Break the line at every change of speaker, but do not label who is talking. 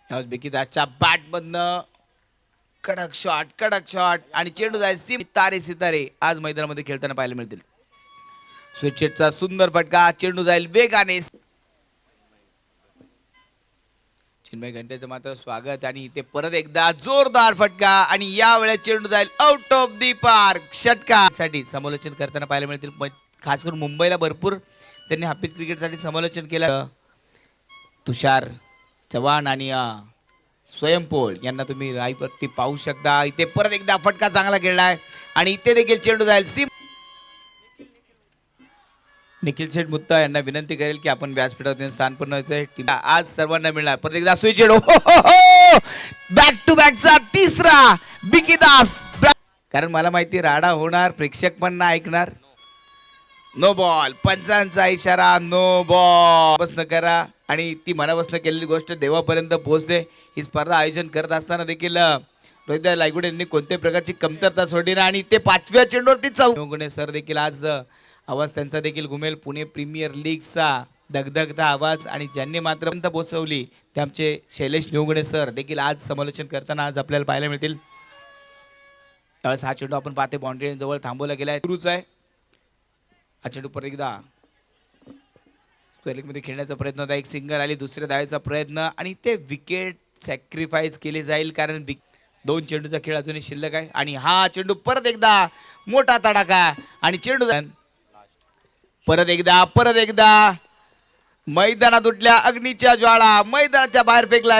बेकीदासच्या bat मधनं कडक shot आणि चेंडू जाईल सीम. तारे सितारे आज मैदानामध्ये खेळताना पाहायला मिळतील. स्विचेटचा सुंदर फटका, चेंडू जाईल वेगाने. चिन्मय घंटेचं मात्र स्वागत आणि इथे परत एकदा जोरदार फटका आणि या वेळेस चेंडू जाईल आउट ऑफ दी पार्क. षटका साठी समालोचन करताना पाहायला मिळतील. खास करून मुंबईला भरपूर त्यांनी हाफिज क्रिकेटसाठी समालोचन केलं. तुषार चव्हाण आणि स्वयंपोळ यांना तुम्ही लाईव्ह वरती पाहू शकता. इथे परत एकदा फटका चांगला खेळलाय आणि इथे देखील चेंडू जाईल सीम. निखिल शेठ मुत्ता यांना विनंती करेल की आपण व्यासपीठावर स्थान पण व्हायचंय. आज सर्वांना मिळणार परत एकदा स्विच. बॅक टू बॅकचा तिसरा बिकीदास. कारण मला माहिती राडा होणार, प्रेक्षक पण ना ऐकणार. नो बॉल, पंचांचा इशारा, नो बॉल. बसन करा आणि ती मनापासून केलेली गोष्ट देवापर्यंत पोहोचते. ही स्पर्धा आयोजन करत असताना देखील रोहित लायगुडे यांनी कोणत्याही प्रकारची कमतरता सोडली ना आणि ते 5व्या चेंडूवरती चौगुणे सर देखील आज आवाज त्यांचा देखील घुमेल. पुणे प्रीमियर लीगचा धगधगता आवाज आणि ज्यांनी मात्र पोहोचवली ते आमचे शैलेश निवगुणे सर देखील आज समालोचन करताना आज आपल्याला पाहायला मिळतील. त्यावेळेस हा चेंडू आपण पाहते बाउंड्री जवळ थांबवला गेलाय. सुरूच आहे हा चेंडू. परत एकदा मध्ये खेळण्याचा प्रयत्न होता. एक सिंगल आली, दुसऱ्या धावायचा प्रयत्न आणि ते विकेट सॅक्रिफाईस केले जाईल कारण 2 चेंडूचा खेळ अजूनही शिल्लक आहे. आणि हा चेंडू परत एकदा मोठा तडाखा आणि चेंडू परत एकदा मैदानात उठल्या अग्नीच्या ज्वाळा, मैदानाच्या बाहेर फेकला